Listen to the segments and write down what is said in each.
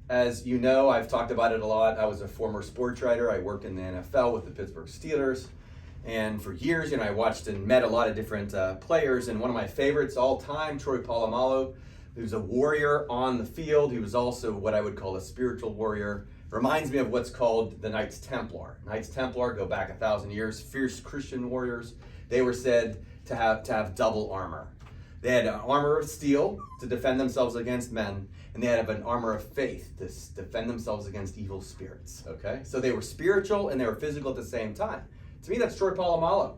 As you know, I've talked about it a lot. I was a former sports writer. I worked in the NFL with the Pittsburgh Steelers. And for years, I watched and met a lot of different players. And one of my favorites all time, Troy Polamalu, he was a warrior on the field. He was also what I would call a spiritual warrior. Reminds me of what's called the Knights Templar. Knights Templar go back 1,000 years, fierce Christian warriors. They were said to have double armor. They had an armor of steel to defend themselves against men, and they had an armor of faith to defend themselves against evil spirits. Okay, so they were spiritual and they were physical at the same time. To me, that's Troy Polamalu.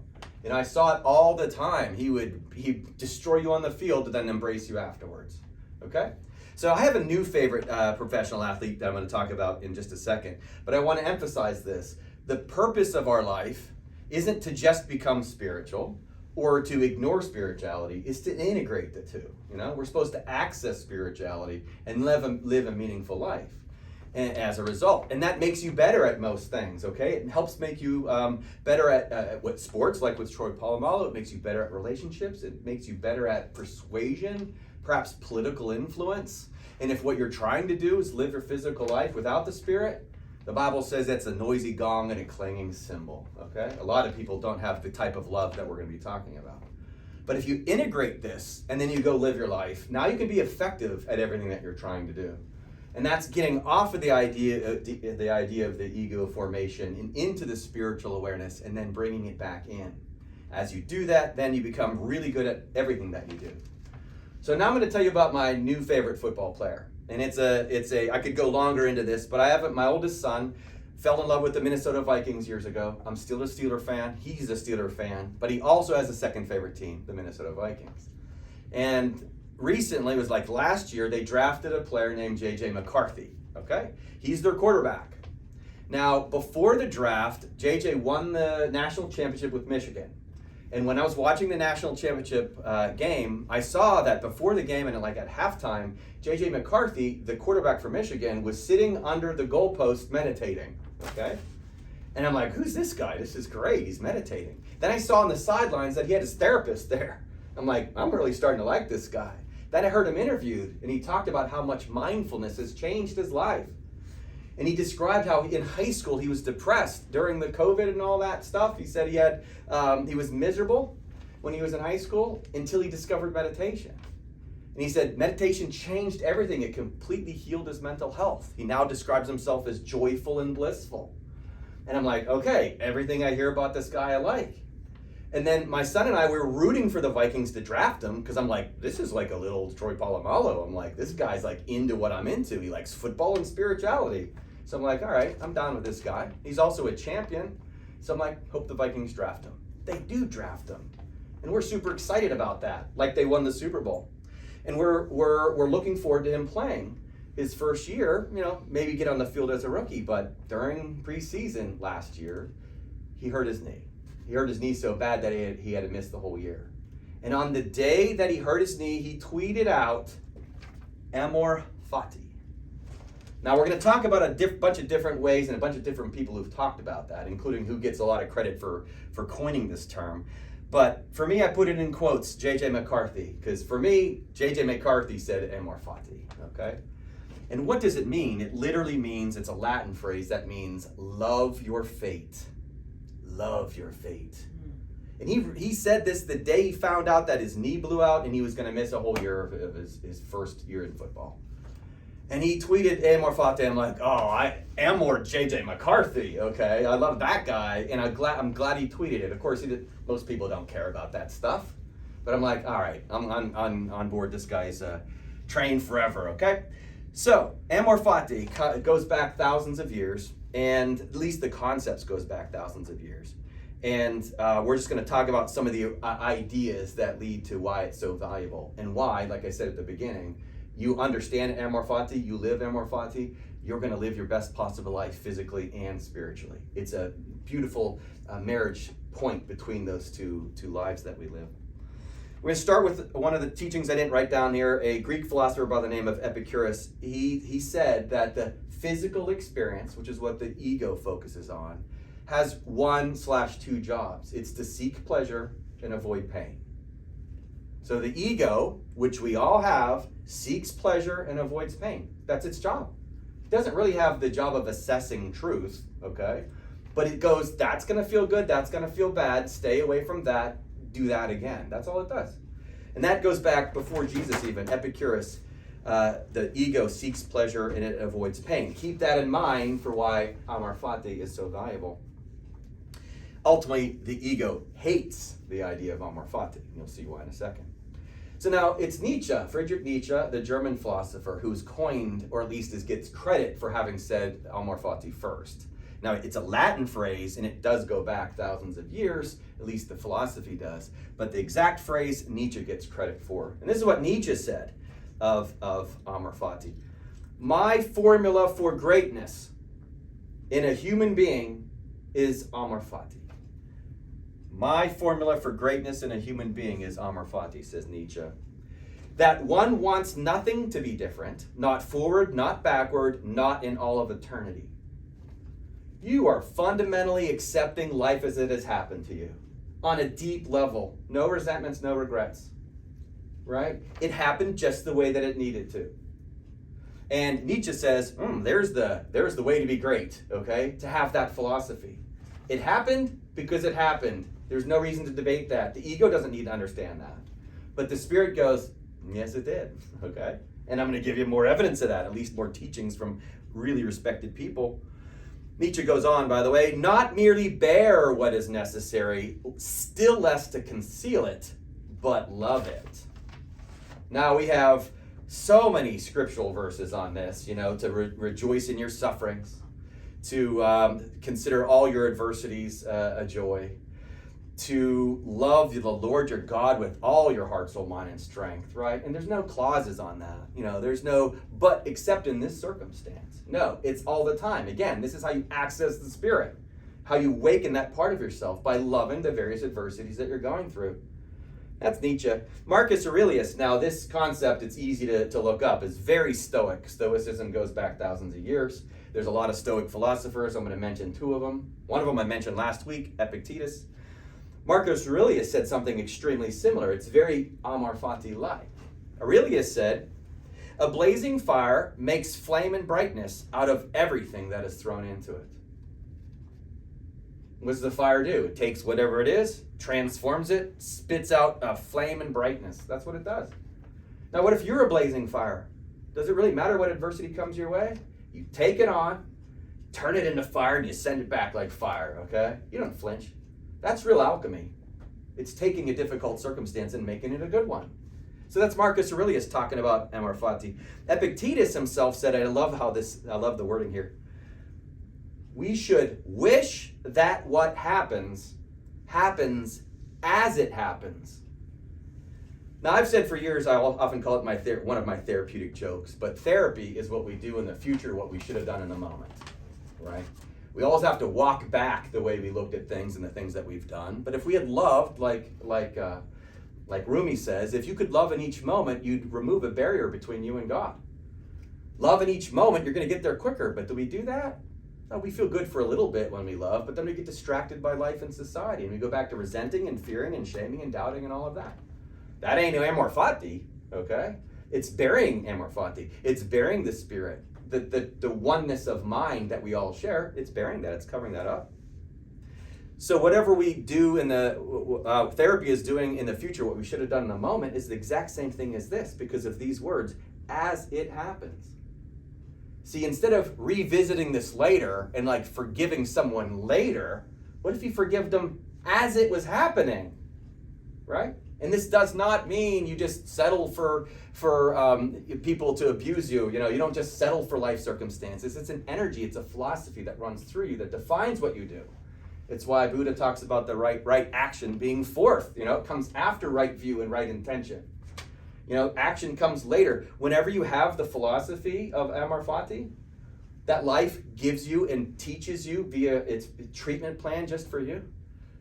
I saw it all the time. He'd destroy you on the field, but then embrace you afterwards. Okay, so I have a new favorite professional athlete that I'm going to talk about in just a second. But I want to emphasize this: the purpose of our life isn't to just become spiritual or to ignore spirituality, is to integrate the two. We're supposed to access spirituality and live a meaningful life as a result. And that makes you better at most things, okay? It helps make you better at what sports, like with Troy Polamalu. It makes you better at relationships. It makes you better at persuasion, perhaps political influence. And if what you're trying to do is live your physical life without the Spirit, the Bible says that's a noisy gong and a clanging cymbal, okay? A lot of people don't have the type of love that we're going to be talking about. But if you integrate this and then you go live your life, now you can be effective at everything that you're trying to do. And that's getting off of the idea of the ego formation and into the spiritual awareness and then bringing it back in. As you do that, then you become really good at everything that you do. So now I'm going to tell you about my new favorite football player. And I could go longer into this, but I have my oldest son fell in love with the Minnesota Vikings years ago. I'm still a Steeler fan. He's a Steeler fan, but he also has a second favorite team, the Minnesota Vikings. And recently, it was like last year, they drafted a player named J.J. McCarthy, okay? He's their quarterback. Now, before the draft, J.J. won the national championship with Michigan. And when I was watching the national championship game, I saw that before the game and at halftime, J.J. McCarthy, the quarterback for Michigan, was sitting under the goalpost meditating, okay? And I'm like, who's this guy? This is great, he's meditating. Then I saw on the sidelines that he had his therapist there. I'm like, I'm really starting to like this guy. Then I heard him interviewed, and he talked about how much mindfulness has changed his life. And he described how in high school he was depressed during the COVID and all that stuff. He said he was miserable when he was in high school until he discovered meditation. And he said meditation changed everything. It completely healed his mental health. He now describes himself as joyful and blissful. And I'm like, okay, everything I hear about this guy I like. And then my son and I, we were rooting for the Vikings to draft him because I'm like, this is like a little Troy Polamalu. I'm like, this guy's like into what I'm into. He likes football and spirituality. So I'm like, all right, I'm down with this guy. He's also a champion. So I'm like, hope the Vikings draft him. They do draft him. And we're super excited about that, like they won the Super Bowl. And we're looking forward to him playing his first year, maybe get on the field as a rookie. But during preseason last year, he hurt his knee. He hurt his knee so bad that he had to miss the whole year. And on the day that he hurt his knee, he tweeted out, amor fati. Now we're going to talk about a bunch of different ways and a bunch of different people who've talked about that, including who gets a lot of credit for coining this term. But for me, I put it in quotes, J.J. McCarthy, because for me, J.J. McCarthy said amor fati, okay? And what does it mean? It literally means, it's a Latin phrase that means love your fate. Love your fate. And he said this the day he found out that his knee blew out and he was going to miss a whole year of his first year in football. And he tweeted amor fati. I'm like, I amor J.J. McCarthy, okay? I love that guy, and I'm glad he tweeted it. Of course, most people don't care about that stuff. But I'm like, all right, I'm on board. This guy's trained forever, okay? So, amor fati goes back thousands of years, and at least the concepts goes back thousands of years. And we're just going to talk about some of the ideas that lead to why it's so valuable, and why, like I said at the beginning, you understand amor fati, you live amor fati, you're going to live your best possible life physically and spiritually. It's a beautiful marriage point between those two lives that we live. We're going to start with one of the teachings I didn't write down here. A Greek philosopher by the name of Epicurus, he said that the physical experience, which is what the ego focuses on, has 1/2 jobs. It's to seek pleasure and avoid pain. So the ego, which we all have, seeks pleasure and avoids pain. That's its job. It doesn't really have the job of assessing truth, okay? But it goes, that's going to feel good, that's going to feel bad, stay away from that, do that again. That's all it does. And that goes back before Jesus even, Epicurus. The ego seeks pleasure and it avoids pain. Keep that in mind for why amor fati is so valuable. Ultimately, the ego hates the idea of amor fati. You'll see why in a second. So now it's Nietzsche, Friedrich Nietzsche, the German philosopher, who's coined, or at least gets credit for having said amor fati first. Now it's a Latin phrase and it does go back thousands of years, at least the philosophy does. But the exact phrase Nietzsche gets credit for. And this is what Nietzsche said of amor fati. My formula for greatness in a human being is amor fati. My formula for greatness in a human being is amor fati, says Nietzsche. That one wants nothing to be different, not forward, not backward, not in all of eternity. You are fundamentally accepting life as it has happened to you on a deep level. No resentments, no regrets, right? It happened just the way that it needed to. And Nietzsche says, there's the way to be great, okay? To have that philosophy. It happened because it happened. There's no reason to debate that. The ego doesn't need to understand that. But the spirit goes, yes, it did, okay? And I'm going to give you more evidence of that, at least more teachings from really respected people. Nietzsche goes on, by the way, not merely bear what is necessary, still less to conceal it, but love it. Now we have so many scriptural verses on this, to rejoice in your sufferings, to consider all your adversities a joy, to love the Lord your God with all your heart, soul, mind, and strength, right? And there's no clauses on that. There's no, but except in this circumstance. No, it's all the time. Again, this is how you access the Spirit, how you waken that part of yourself by loving the various adversities that you're going through. That's Nietzsche. Marcus Aurelius, now this concept, it's easy to look up, is very Stoic. Stoicism goes back thousands of years. There's a lot of Stoic philosophers. I'm going to mention two of them. One of them I mentioned last week, Epictetus. Marcus Aurelius said something extremely similar. It's very amor fati-like. Aurelius said, a blazing fire makes flame and brightness out of everything that is thrown into it. What does the fire do? It takes whatever it is, transforms it, spits out a flame and brightness. That's what it does. Now, what if you're a blazing fire? Does it really matter what adversity comes your way? You take it on, turn it into fire, and you send it back like fire, okay? You don't flinch. That's real alchemy. It's taking a difficult circumstance and making it a good one. So that's Marcus Aurelius talking about amor fati. Epictetus himself said, I love the wording here. We should wish that what happens as it happens. Now, I've said for years, I often call it one of my therapeutic jokes, but therapy is what we do in the future, what we should have done in the moment, right? We always have to walk back the way we looked at things and the things that we've done. But if we had loved, like Rumi says, if you could love in each moment, you'd remove a barrier between you and God. Love in each moment, you're going to get there quicker. But do we do that? No, we feel good for a little bit when we love, but then we get distracted by life and society, and we go back to resenting and fearing and shaming and doubting and all of that. That ain't amor fati, okay? It's bearing amor fati. It's bearing the Spirit. The oneness of mind that we all share, it's bearing that, it's covering that up. So whatever we do in the therapy is doing in the future, what we should have done in the moment is the exact same thing as this, because of these words, as it happens. See, instead of revisiting this later and forgiving someone later, what if you forgive them as it was happening, right? And this does not mean you just settle for people to abuse you. You don't just settle for life circumstances. It's an energy. It's a philosophy that runs through you that defines what you do. It's why Buddha talks about the right action being fourth. It comes after right view and right intention. Action comes later. Whenever you have the philosophy of amor fati, that life gives you and teaches you via its treatment plan just for you,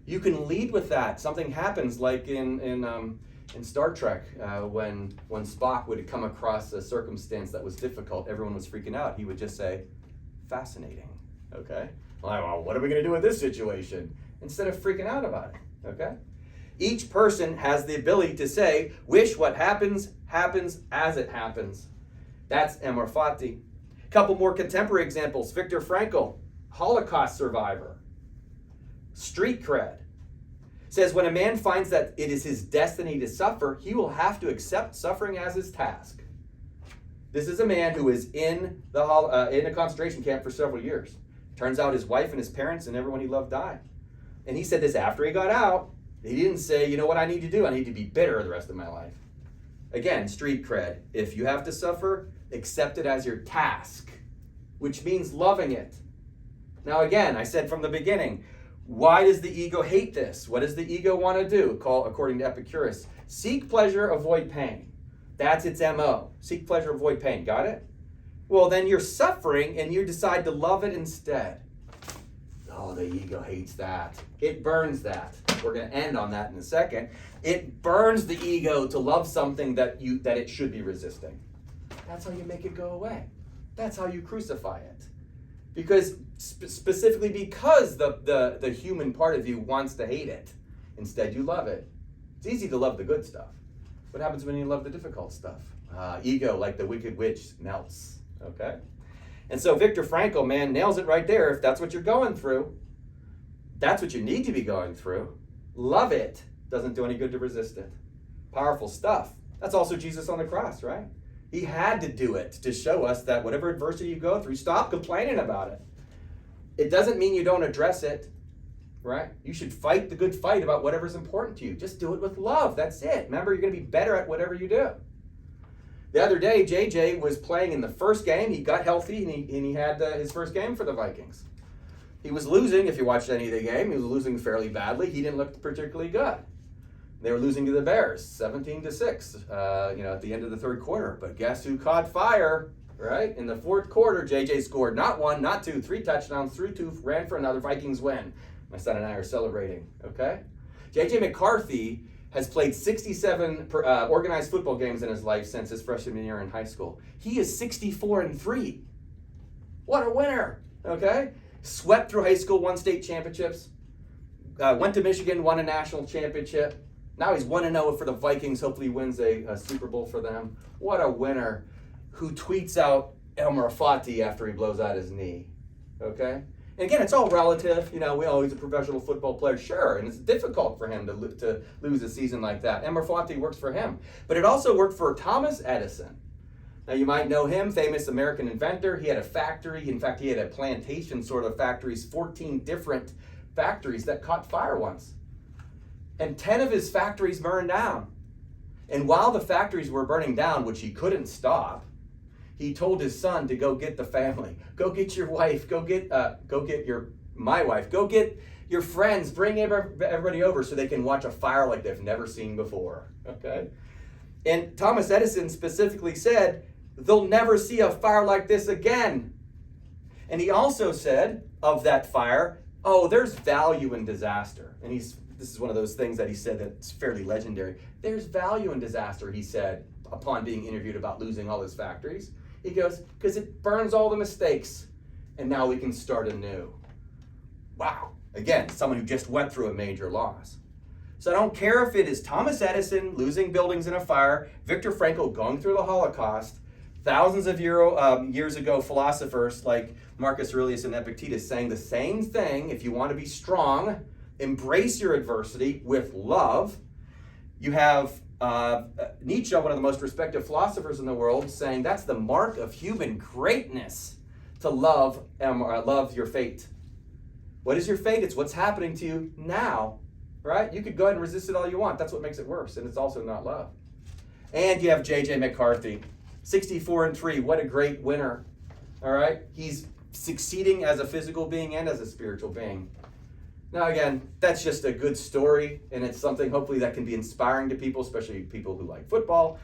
you can lead with that. Something happens like in Star Trek when Spock would come across a circumstance that was difficult, everyone was freaking out. He would just say, fascinating, okay? Well, what are we going to do with this situation? Instead of freaking out about it, okay? Each person has the ability to say, wish what happens as it happens. That's amor fati. A couple more contemporary examples. Viktor Frankl, Holocaust survivor. Street cred. Says when a man finds that it is his destiny to suffer, he will have to accept suffering as his task. This is a man who is in a concentration camp for several years. Turns out his wife and his parents and everyone he loved died. And he said this after he got out. He didn't say, you know what I need to do? I need to be bitter the rest of my life. Again, street cred. If you have to suffer, accept it as your task, which means loving it. Now again, I said from the beginning, why does the ego hate this? What does the ego want to do? According to Epicurus, seek pleasure, avoid pain. That's its MO. Seek pleasure, avoid pain. Got it? Well, then you're suffering and you decide to love it instead. Oh, the ego hates that. It burns that. We're going to end on that in a second. It burns the ego to love something that it should be resisting. That's how you make it go away. That's how you crucify it. Because specifically because the human part of you wants to hate it. Instead, you love it. It's easy to love the good stuff. What happens when you love the difficult stuff? Ego, like the wicked witch, melts. Okay? And so Viktor Frankl, man, nails it right there. If that's what you're going through, that's what you need to be going through. Love it. Doesn't do any good to resist it. Powerful stuff. That's also Jesus on the cross, right? He had to do it to show us that whatever adversity you go through, stop complaining about it. It doesn't mean you don't address it, right? You should fight the good fight about whatever's important to you. Just do it with love. That's it. Remember, you're going to be better at whatever you do. The other day, JJ was playing in the first game. He got healthy, and he had his first game for the Vikings. He was losing, if you watched any of the game. He was losing fairly badly. He didn't look particularly good. They were losing to the Bears, 17-6, at the end of the third quarter. But guess who caught fire, right? In the fourth quarter, JJ scored not one, not two, 3 touchdowns, threw 2, ran for another. Vikings win. My son and I are celebrating, okay? JJ McCarthy has played 67 organized football games in his life since his freshman year in high school. He is 64-3. What a winner, okay? Swept through high school, won state championships, went to Michigan, won a national championship. Now he's 1-0 for the Vikings. Hopefully he wins a Super Bowl for them. What a winner who tweets out amor fati after he blows out his knee, okay? And again, it's all relative. He's a professional football player, sure, and it's difficult for him to lose a season like that. Amor fati works for him. But it also worked for Thomas Edison. Now, you might know him, famous American inventor. He had a factory. In fact, he had a plantation sort of factories, 14 different factories that caught fire once. And 10 of his factories burned down. And while the factories were burning down, which he couldn't stop, he told his son to go get the family. Go get your wife. Go get my wife. Go get your friends. Bring everybody over so they can watch a fire like they've never seen before. Okay? And Thomas Edison specifically said, they'll never see a fire like this again. And he also said of that fire, there's value in disaster. And this is one of those things that he said that's fairly legendary. There's value in disaster, he said, upon being interviewed about losing all his factories. He goes, because it burns all the mistakes, and now we can start anew. Wow. Again, someone who just went through a major loss. So I don't care if it is Thomas Edison losing buildings in a fire, Viktor Frankl going through the Holocaust, thousands of years ago philosophers like Marcus Aurelius and Epictetus saying the same thing. If you want to be strong, embrace your adversity with love. You have Nietzsche, one of the most respected philosophers in the world, saying that's the mark of human greatness to love your fate. What is your fate? It's what's happening to you now, right? You could go ahead and resist it all you want. That's what makes it worse, and it's also not love. And you have J.J. McCarthy, 64-3. What a great winner, all right? He's succeeding as a physical being and as a spiritual being. Now, again, that's just a good story, and it's something hopefully that can be inspiring to people, especially people who like football,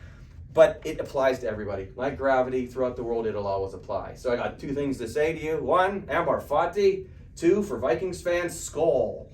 but it applies to everybody. Like gravity, throughout the world, it'll always apply. So I got 2 things to say to you. 1, amor fati. 2, for Vikings fans, skol.